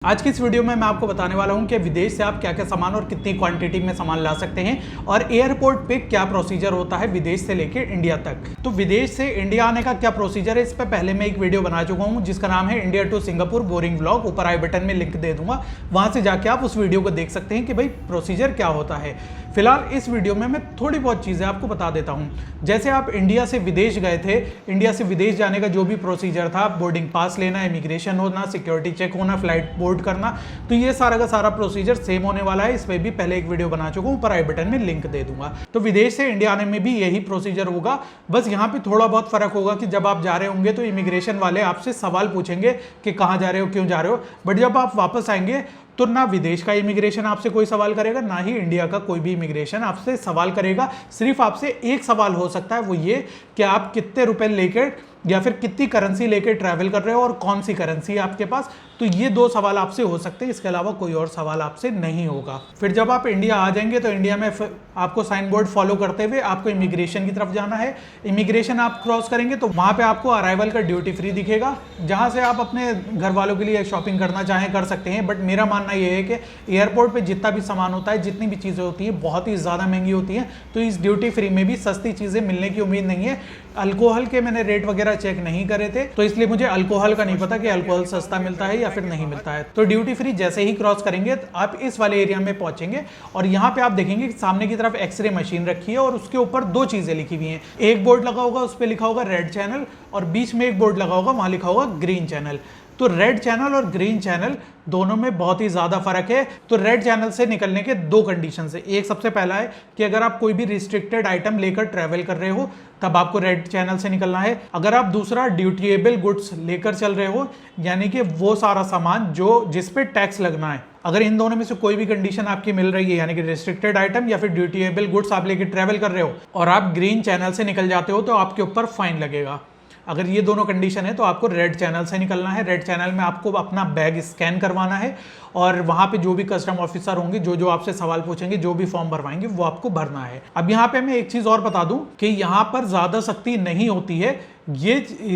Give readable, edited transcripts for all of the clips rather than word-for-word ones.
आज की इस वीडियो में मैं आपको बताने वाला हूं कि विदेश से आप क्या क्या सामान और कितनी क्वांटिटी में सामान ला सकते हैं और एयरपोर्ट पे क्या प्रोसीजर होता है विदेश से लेकर इंडिया तक। तो विदेश से इंडिया आने का क्या प्रोसीजर है, इस पर पहले मैं एक वीडियो बना चुका हूं जिसका नाम है India to Singapore boring vlog. ऊपर आई बटन में लिंक दे दूंगा, वहां से जाके आप उस वीडियो को देख सकते हैं कि भाई प्रोसीजर क्या होता है। फिलहाल इस वीडियो में मैं थोड़ी बहुत चीज़ें आपको बता देता हूं। जैसे आप इंडिया से विदेश गए थे, इंडिया से विदेश जाने का जो भी प्रोसीजर था, बोर्डिंग पास लेना, इमिग्रेशन होना, सिक्योरिटी चेक होना, फ्लाइट बोर्ड करना, तो ये सारा का सारा प्रोसीजर सेम होने वाला है। इस पर भी पहले एक वीडियो बना चुका हूं, ऊपर आई बटन में लिंक दे दूंगा। तो विदेश से इंडिया आने में भी यही प्रोसीजर होगा, बस यहाँ पे थोड़ा बहुत फर्क होगा कि जब आप जा रहे होंगे तो इमिग्रेशन वाले आपसे सवाल पूछेंगे कि कहाँ जा रहे हो, क्यों जा रहे हो। बट जब आप वापस आएंगे तो ना विदेश का इमिग्रेशन आपसे कोई सवाल करेगा, ना ही इंडिया का कोई भी इमिग्रेशन आपसे सवाल करेगा। सिर्फ आपसे एक सवाल हो सकता है, वो ये कि आप कितने रुपए लेकर या फिर कितनी करेंसी लेकर ट्रैवल कर रहे हो और कौन सी करेंसी है आपके पास। तो ये दो सवाल आपसे हो सकते हैं, इसके अलावा कोई और सवाल आपसे नहीं होगा। फिर जब आप इंडिया आ जाएंगे तो इंडिया में आपको साइन बोर्ड फॉलो करते हुए आपको इमिग्रेशन की तरफ जाना है। इमिग्रेशन आप क्रॉस करेंगे तो वहां पे आपको अराइवल का ड्यूटी फ्री दिखेगा, जहां से आप अपने घर वालों के लिए शॉपिंग करना चाहें कर सकते हैं। बट मेरा मानना यह है कि एयरपोर्ट पे जितना भी सामान होता है, जितनी भी चीज़ें होती है, बहुत ही ज़्यादा महंगी होती हैं। तो इस ड्यूटी फ्री में भी सस्ती चीज़ें मिलने की उम्मीद नहीं है। अल्कोहल के मैंने रेट वगैरह चेक नहीं करे थे, तो इसलिए मुझे अल्कोहल का नहीं पता कि अल्कोहल सस्ता मिलता है या फिर नहीं मिलता है। तो ड्यूटी फ्री जैसे ही क्रॉस करेंगे तो आप इस वाले एरिया में पहुंचेंगे और यहाँ पे आप देखेंगे कि सामने की तरफ एक्सरे मशीन रखी है और उसके ऊपर दो चीजें लिखी हुई हैं। एक बोर्ड लगा होगा, उस पर लिखा होगा रेड चैनल, और बीच में एक बोर्ड लगा होगा, वहां लिखा होगा ग्रीन चैनल। तो रेड चैनल और ग्रीन चैनल दोनों में बहुत ही ज़्यादा फर्क है। तो रेड चैनल से निकलने के दो कंडीशन है। एक सबसे पहला है कि अगर आप कोई भी रिस्ट्रिक्टेड आइटम लेकर ट्रैवल कर रहे हो तब आपको रेड चैनल से निकलना है। अगर आप दूसरा ड्यूटीएबल गुड्स लेकर चल रहे हो, यानी कि वो सारा सामान जो जिस पे टैक्स लगना है, अगर इन दोनों में से कोई भी कंडीशन आपकी मिल रही है, यानी कि रिस्ट्रिक्टेड आइटम या फिर ड्यूटीएबल गुड्स आप लेकर ट्रैवल कर रहे हो और आप ग्रीन चैनल से निकल जाते हो, तो आपके ऊपर फाइन लगेगा। अगर ये दोनों कंडीशन है तो आपको रेड चैनल से निकलना है। रेड चैनल में आपको अपना बैग स्कैन करवाना है और वहां पे जो भी कस्टम ऑफिसर होंगे, जो जो आपसे सवाल पूछेंगे, जो भी फॉर्म भरवाएंगे, वो आपको भरना है। अब यहाँ पे मैं एक चीज और बता दूं कि यहाँ पर ज्यादा सख्ती नहीं होती है। ये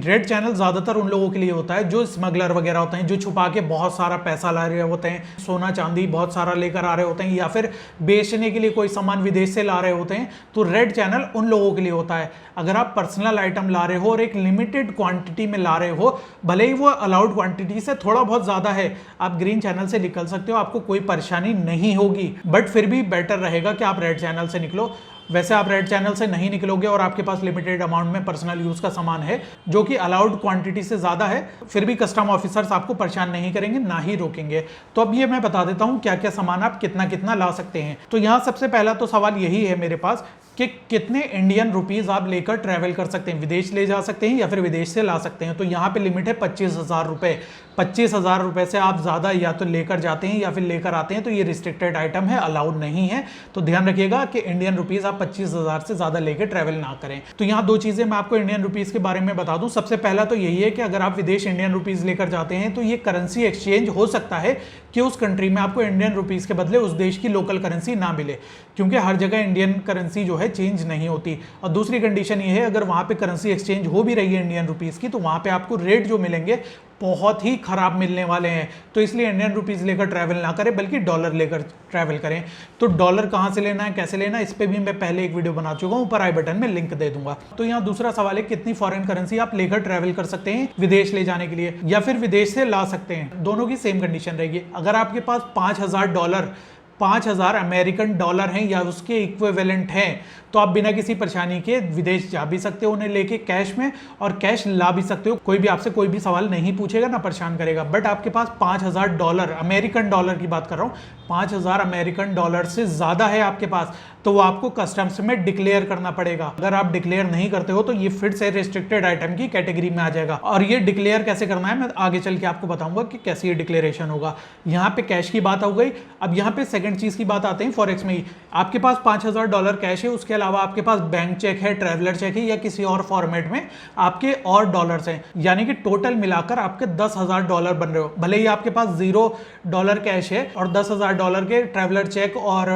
रेड चैनल ज्यादातर उन लोगों के लिए होता है जो स्मगलर वगैरह होते हैं, जो छुपा के बहुत सारा पैसा ला रहे होते हैं, सोना चांदी बहुत सारा लेकर आ रहे होते हैं, या फिर बेचने के लिए कोई सामान विदेश से ला रहे होते हैं। तो रेड चैनल उन लोगों के लिए होता है। अगर आप पर्सनल आइटम ला रहे हो और एक लिमिटेड क्वांटिटी में ला रहे हो, भले ही वो अलाउड क्वांटिटी से थोड़ा बहुत ज्यादा है, आप ग्रीन चैनल से निकल सकते हो, आपको कोई परेशानी नहीं होगी। बट फिर भी बेटर रहेगा कि आप रेड चैनल से निकलो। वैसे आप रेड चैनल से नहीं निकलोगे और आपके पास लिमिटेड अमाउंट में पर्सनल यूज का सामान है जो कि अलाउड क्वांटिटी से ज्यादा है, फिर भी कस्टम ऑफिसर्स आपको परेशान नहीं करेंगे, ना ही रोकेंगे। तो अब ये मैं बता देता हूं क्या क्या सामान आप कितना कितना ला सकते हैं। तो यहां सबसे पहला तो सवाल यही है मेरे पास कि कितने इंडियन रुपीज आप लेकर ट्रैवल कर सकते हैं, विदेश ले जा सकते हैं या फिर विदेश से ला सकते हैं। तो यहाँ पे लिमिट है 25,000 रुपए। 25,000 रुपए से आप ज्यादा या तो लेकर जाते हैं या फिर लेकर आते हैं तो ये रिस्ट्रिक्टेड आइटम है, अलाउड नहीं है। तो ध्यान रखिएगा कि इंडियन रुपीज आप 25,000 से ज्यादा लेकर ट्रैवल ना करें। तो यहाँ दो चीजें मैं आपको इंडियन रुपीज के बारे में बता दूं। सबसे पहला तो यही है कि अगर आप विदेश इंडियन रुपीज लेकर जाते हैं तो ये करेंसी एक्सचेंज हो सकता है कि उस कंट्री में आपको इंडियन रुपीज के बदले उस देश की लोकल करेंसी ना मिले, क्योंकि हर जगह इंडियन करेंसी जो है चेंज नहीं होती। और दूसरी कंडीशन ये है, अगर वहां पे करेंसी एक्सचेंज हो भी रही है इंडियन रुपीज की, तो वहां पे आपको रेट जो मिलेंगे बहुत ही खराब मिलने वाले हैं। तो इसलिए इंडियन रुपीज लेकर ट्रैवल ना करें, बल्कि डॉलर लेकर ट्रैवल करें। तो डॉलर कहां से लेना है, कैसे लेना है, इस पे भी मैं पहले एक वीडियो बना चुका हूं, ऊपर आई बटन में लिंक दे दूंगा। तो यहाँ दूसरा सवाल है कितनी फॉरेन करेंसी आप लेकर ट्रैवल कर सकते हैं विदेश ले जाने के लिए, या फिर विदेश से ला सकते हैं। दोनों की सेम कंडीशन रहेगी। अगर आपके पास $5,000 $5,000 अमेरिकन डॉलर हैं या उसके इक्विवेलेंट हैं, तो आप बिना किसी परेशानी के विदेश जा भी सकते हो उन्हें लेके कैश में, और कैश ला भी सकते हो। कोई भी आपसे कोई भी सवाल नहीं पूछेगा, ना परेशान करेगा। बट आपके पास $5,000 अमेरिकन डॉलर की बात कर रहा हूँ, 5,000 अमेरिकन डॉलर से ज्यादा है आपके पास, तो वो आपको कस्टम्स में डिक्लेयर करना पड़ेगा। अगर आप डिक्लेयर नहीं करते हो तो ये फिर से रिस्ट्रिक्टेड आइटम की कैटेगरी में आ जाएगा। और ये डिक्लेयर कैसे करना है मैं आगे चल के आपको बताऊंगा कि कैसे ये डिक्लेरेशन होगा। यहाँ पे कैश की बात हो गई। अब यहाँ पे सेकंड चीज की बात आते हैं फॉरेक्स में ही। आपके पास $5,000 कैश है, उसके अलावा आपके पास बैंक चेक है, ट्रैवलर चेक है, या किसी और फॉर्मेट में आपके और डॉलर्स हैं, यानी कि टोटल मिलाकर आपके $10,000 बन रहे हो। भले ही आपके पास $0 कैश है और $10,000 के ट्रैवलर चेक और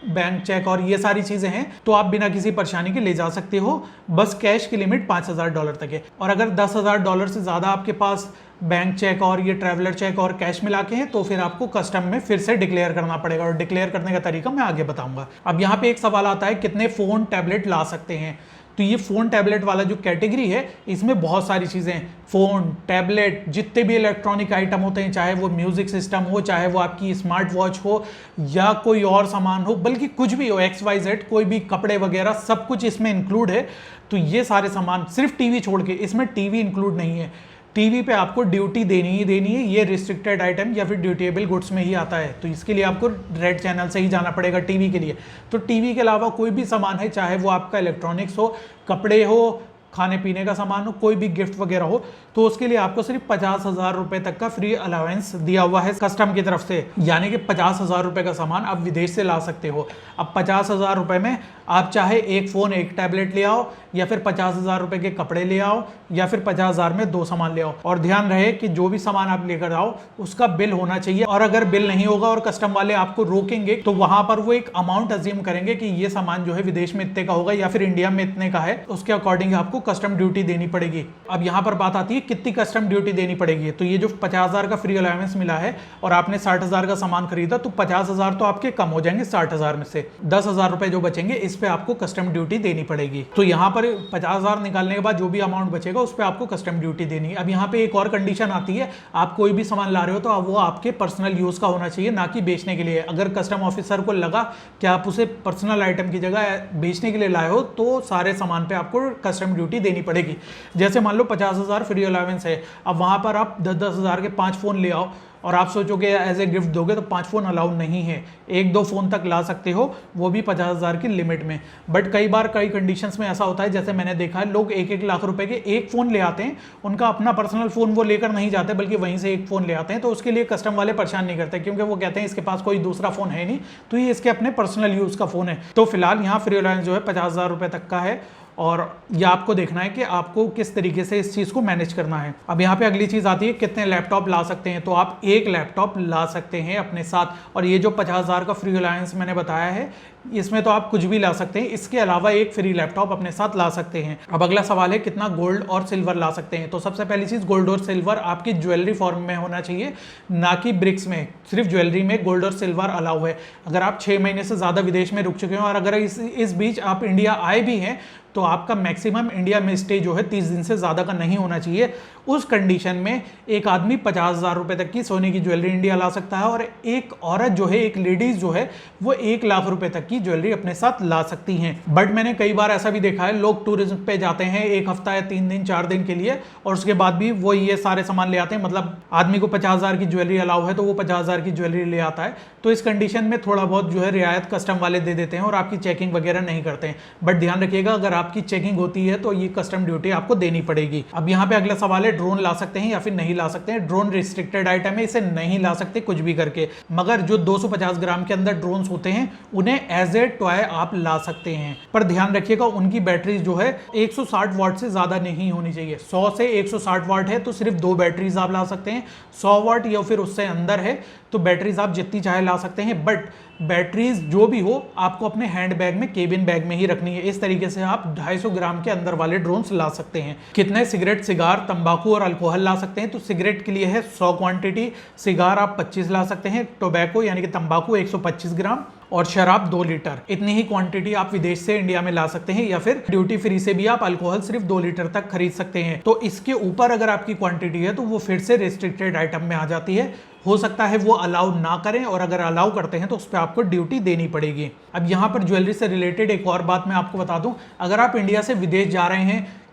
बैंक चेक और ये सारी चीजें हैं, तो आप बिना किसी परेशानी के ले जा सकते हो। बस कैश की लिमिट $5,000 तक है। और अगर $10,000 से ज्यादा आपके पास बैंक चेक और ये ट्रैवलर चेक और कैश मिला के हैं तो फिर आपको कस्टम में फिर से डिक्लेयर करना पड़ेगा, और डिक्लेयर करने का तरीका मैं आगे बताऊंगा। अब यहाँ पे एक सवाल आता है कितने फ़ोन टैबलेट ला सकते हैं। तो ये फ़ोन टैबलेट वाला जो कैटेगरी है इसमें बहुत सारी चीज़ें हैं। फ़ोन टैबलेट जितने भी इलेक्ट्रॉनिक आइटम होते हैं, चाहे वो म्यूज़िक सिस्टम हो, चाहे वो आपकी स्मार्ट वॉच हो या कोई और सामान हो, बल्कि कुछ भी हो, XYZ कोई भी कपड़े वगैरह सब कुछ इसमें इंक्लूड है। तो ये सारे सामान, सिर्फ टीवी छोड़ के, इसमें टीवी इंक्लूड नहीं है। टीवी पे आपको ड्यूटी देनी ही देनी है, ये रिस्ट्रिक्टेड आइटम या फिर ड्यूटेबल गुड्स में ही आता है। तो इसके लिए आपको रेड चैनल से ही जाना पड़ेगा टीवी के लिए। तो टीवी के अलावा कोई भी सामान है, चाहे वो आपका इलेक्ट्रॉनिक्स हो, कपड़े हो, खाने पीने का सामान हो, कोई भी गिफ्ट वगैरह हो, तो उसके लिए आपको सिर्फ 50,000 रुपए तक का फ्री अलाउंस दिया हुआ है कस्टम की तरफ से। यानी कि 50,000 रुपए का सामान आप विदेश से ला सकते हो। अब 50,000 रुपए में आप चाहे एक फ़ोन एक टैबलेट ले आओ, या फिर 50,000 रुपए के कपड़े ले आओ, या फिर 50,000 में 2 सामान ले आओ। और ध्यान रहे कि जो भी सामान आप लेकर आओ उसका बिल होना चाहिए, और अगर बिल नहीं होगा और कस्टम वाले आपको रोकेंगे तो वहां पर वो एक अमाउंट अज्यूम करेंगे कि ये सामान जो है विदेश में इतने का होगा या फिर इंडिया में इतने का है, उसके अकॉर्डिंग आपको कस्टम ड्यूटी देनी पड़ेगी। अब यहाँ पर बात आती है कितनी कस्टम ड्यूटी देनी पड़ेगी। तो ये जो 50,000 का फ्री अलाउंस मिला है और आपने 60,000 का सामान खरीदा, तो 50,000 तो आपके कम हो जाएंगे 60,000 में से। 10,000 रुपए जो बचेंगे इस पे आपको कस्टम ड्यूटी देनी पड़ेगी। तो यहाँ पर 50,000 निकालने के बाद जो भी अमाउंट बचेगा उस पर आपको कस्टम ड्यूटी देनी है। अब यहाँ पे एक और कंडीशन आती है, आप कोई भी सामान ला रहे हो तो वो आपके पर्सनल यूज का होना चाहिए, ना कि बेचने के लिए। अगर कस्टम ऑफिसर को लगा कि आप उसे पर्सनल आइटम की जगह बेचने के लिए लाए हो तो सारे सामान पे आपको कस्टम ड्यूटी देनी पड़ेगी। जैसे मान लो 50,000 फ्री अलाउंस है, अब वहां पर आप 10,000 के 5 फोन ले आओ और आप सोचोगे एज ए गिफ्ट दोगे, तो 5 फोन अलाउड नहीं है। 1-2 फोन तक ला सकते हो, वो भी 50,000 की लिमिट में। बट कई बार कई कंडीशंस में ऐसा होता है, जैसे मैंने देखा है, लोग 1-1 लाख रुपए के एक फोन ले आते हैं, उनका अपना पर्सनल फोन वो लेकर नहीं जाते बल्कि वहीं से एक फोन ले आते हैं। तो उसके लिए कस्टम वाले परेशान नहीं करते, क्योंकि वो कहते हैं इसके पास कोई दूसरा फोन है नहीं, तो ये इसके अपने पर्सनल यूज का फोन है। तो फिलहाल यहाँ फ्री अलाउंस जो है 50,000 रुपए तक का है, और यह आपको देखना है कि आपको किस तरीके से इस चीज़ को मैनेज करना है। अब यहाँ पे अगली चीज़ आती है कितने लैपटॉप ला सकते हैं। तो आप एक लैपटॉप ला सकते हैं अपने साथ, और ये जो 50,000 का फ्री अलाउंस मैंने बताया है इसमें तो आप कुछ भी ला सकते हैं, इसके अलावा एक फ्री लैपटॉप अपने साथ ला सकते हैं। अब अगला सवाल है कितना गोल्ड और सिल्वर ला सकते हैं। तो सबसे पहली चीज़, गोल्ड और सिल्वर आपकी ज्वेलरी फॉर्म में होना चाहिए, ना कि ब्रिक्स में। सिर्फ ज्वेलरी में गोल्ड और सिल्वर अलाउ है। अगर आप 6 महीने से ज़्यादा विदेश में रुक चुके हैं और अगर इस बीच आप इंडिया आए भी हैं, तो आपका मैक्सिमम इंडिया में स्टे जो है 30 दिन से ज़्यादा का नहीं होना चाहिए। उस कंडीशन में एक आदमी 50,000 रुपए तक की सोने की ज्वेलरी इंडिया ला सकता है, और एक औरत जो है, एक लेडीज जो है, वो 1 लाख रुपए तक की ज्वेलरी अपने साथ ला सकती हैं। बट मैंने कई बार ऐसा भी देखा है, लोग टूरिज्म पे जाते हैं 1 हफ्ता या 3 दिन 4 दिन के लिए, और उसके बाद भी वो ये सारे सामान ले आते हैं। मतलब आदमी को 50,000 की ज्वेलरी अलाउ है तो वो 50,000 की ज्वेलरी ले आता है। तो इस कंडीशन में थोड़ा बहुत जो है रियायत कस्टम वाले दे देते हैं और आपकी चेकिंग वगैरह नहीं करते हैं। बट ध्यान रखिएगा, अगर आपकी चेकिंग होती है तो ये कस्टम ड्यूटी आपको देनी पड़ेगी। अब यहाँ पे अगला सवाल है, ड्रोन ला सकते हैं या फिर नहीं ला सकते हैं। ड्रोन रिस्ट्रिक्टेड आइटम है, इसे नहीं ला सकते कुछ भी करके, मगर जो 250 ग्राम के अंदर ड्रोन्स होते हैं उन्हें एज ए टॉय आप ला सकते हैं। पर ध्यान रखिएगा, उनकी बैटरी जो है 160 वाट से ज्यादा नहीं होनी चाहिए। 100 से 160 वाट है तो सिर्फ 2 बैटरीज आप ला सकते हैं। 100 वाट या फिर उससे अंदर है तो बैटरीज आप जितनी चाहे ला सकते हैं। बट बैटरीज जो भी हो आपको अपने हैंड बैग में, केबिन बैग में ही रखनी है। इस तरीके से आप 250 ग्राम के अंदर वाले ड्रोन्स ला सकते हैं। कितने सिगरेट, सिगार, तंबाकू और अल्कोहल ला सकते हैं। तो सिगरेट के लिए है 100 क्वांटिटी, सिगार आप 25 ला सकते हैं, टोबैको यानी कि तंबाकू 125 ग्राम और शराब 2 लीटर। इतनी ही क्वांटिटी आप विदेश से इंडिया में ला सकते हैं, या फिर ड्यूटी फ्री से भी आप अल्कोहल सिर्फ 2 लीटर तक खरीद सकते हैं। तो इसके ऊपर अगर आपकी क्वांटिटी है तो वो फिर से रिस्ट्रिक्टेड आइटम में आ जाती है। हो सकता है वो अलाउ ना करें, और अगर अलाउ करते हैं तो उस पर आपको ड्यूटी देनी पड़ेगी। अब यहाँ पर ज्वेलरी से रिलेटेड एक और बात मैं आपको बता दूं, अगर आप इंडिया से विदेश जा रहे हैं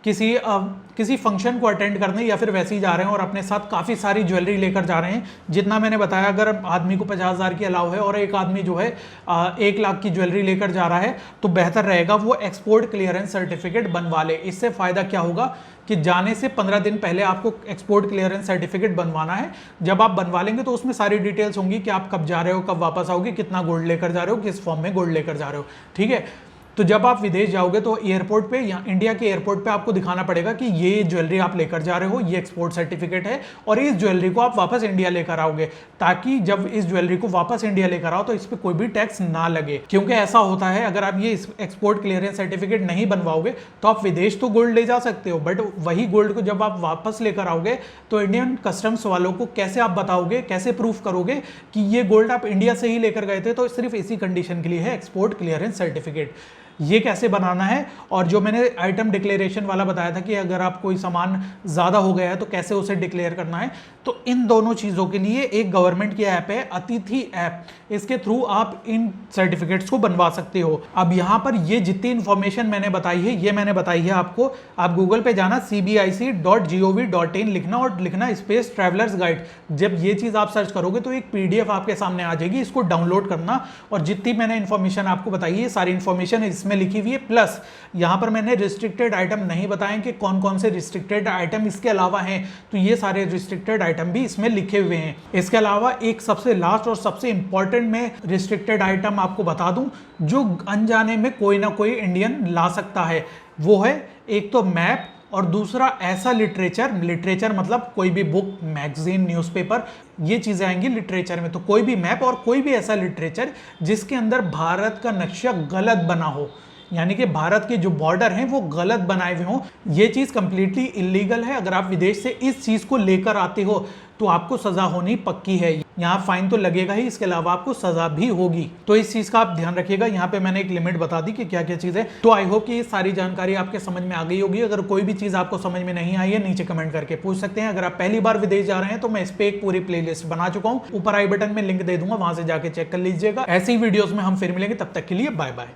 किसी फंक्शन को अटेंड करने या फिर वैसे ही जा रहे हैं और अपने साथ काफ़ी सारी ज्वेलरी लेकर जा रहे हैं, जितना मैंने बताया, अगर आदमी को 50,000 की अलाउ है और एक आदमी जो है 1 लाख की ज्वेलरी लेकर जा रहा है, तो बेहतर रहेगा वो एक्सपोर्ट क्लियरेंस सर्टिफिकेट बनवा ले। इससे फ़ायदा क्या होगा कि जाने से 15 दिन पहले आपको एक्सपोर्ट क्लियरेंस सर्टिफिकेट बनवाना है। जब आप बनवा लेंगे तो उसमें सारी डिटेल्स होंगी कि आप कब जा रहे हो, कब वापस आओगे, कितना गोल्ड लेकर जा रहे हो, किस फॉर्म में गोल्ड लेकर जा रहे हो। ठीक है, तो जब आप विदेश जाओगे तो एयरपोर्ट पे या इंडिया के एयरपोर्ट पे आपको दिखाना पड़ेगा कि ये ज्वेलरी आप लेकर जा रहे हो, ये एक्सपोर्ट सर्टिफिकेट है और इस ज्वेलरी को आप वापस इंडिया लेकर आओगे, ताकि जब इस ज्वेलरी को वापस इंडिया लेकर आओ तो इस पर कोई भी टैक्स ना लगे। क्योंकि ऐसा होता है, अगर आप ये एक्सपोर्ट क्लियरेंस सर्टिफिकेट नहीं बनवाओगे तो आप विदेश तो गोल्ड ले जा सकते हो, बट वही गोल्ड को जब आप वापस लेकर आओगे तो इंडियन कस्टम्स वालों को कैसे आप बताओगे, कैसे प्रूफ करोगे कि ये गोल्ड आप इंडिया से ही लेकर गए थे। तो सिर्फ इसी कंडीशन के लिए है एक्सपोर्ट क्लियरेंस सर्टिफिकेट। ये कैसे बनाना है, और जो मैंने आइटम डिक्लेरेशन वाला बताया था कि अगर आप कोई सामान ज़्यादा हो गया है तो कैसे उसे डिक्लेयर करना है, तो इन दोनों चीज़ों के लिए एक गवर्नमेंट की ऐप है अतिथि ऐप, इसके थ्रू आप इन सर्टिफिकेट्स को बनवा सकते हो। अब यहाँ पर ये जितनी इंफॉर्मेशन मैंने बताई है, ये मैंने बताई है आपको। आप गूगल पे जाना, cbic.gov.in लिखना और लिखना स्पेस ट्रैवलर्स गाइड। जब ये चीज़ आप सर्च करोगे तो एक PDF आपके सामने आ जाएगी, इसको डाउनलोड करना और जितनी मैंने इन्फॉर्मेशन आपको बताई है सारी इन्फॉर्मेशन इसमें लिखी हुई है। प्लस यहाँ पर मैंने रिस्ट्रिक्टेड आइटम नहीं बताए कि कौन कौन से रिस्ट्रिक्टेड आइटम इसके अलावा हैं, तो ये सारे रिस्ट्रिक्टेड आइटम भी इसमें लिखे हुए हैं। इसके अलावा एक सबसे लास्ट और सबसे इंपॉर्टेंट में रिस्ट्रिक्टेड आइटम आपको बता दूं, जो अनजाने में कोई ना कोई इंडियन ला सकता है, वो है एक तो मैप और दूसरा ऐसा लिटरेचर मतलब कोई भी बुक, मैगजीन, न्यूज़पेपर, ये चीज़ें आएंगी लिटरेचर में। तो कोई भी मैप और कोई भी ऐसा लिटरेचर जिसके अंदर भारत का नक्शा गलत बना हो, यानी कि भारत के जो बॉर्डर हैं वो गलत बनाए हुए हों, ये चीज़ कंप्लीटली इलीगल है। अगर आप विदेश से इस चीज़ को लेकर आते हो तो आपको सज़ा होनी पक्की है। यहाँ फाइन तो लगेगा ही, इसके अलावा आपको सज़ा भी होगी। तो इस चीज़ का आप ध्यान रखिएगा। यहाँ पे मैंने एक लिमिट बता दी कि क्या क्या चीज़ है। तो आई होप कि ये सारी जानकारी आपके समझ में आ गई होगी। अगर कोई भी चीज़ आपको समझ में नहीं आई है, नीचे कमेंट करके पूछ सकते हैं। अगर आप पहली बार विदेश जा रहे हैं तो मैं इस पर एक पूरी प्लेलिस्ट बना चुका हूँ, ऊपर आई बटन में लिंक दे दूंगा, वहां से जाके चेक कर लीजिएगा। ऐसी वीडियोज़ में हम फिर मिलेंगे, तब तक के लिए बाय बाय।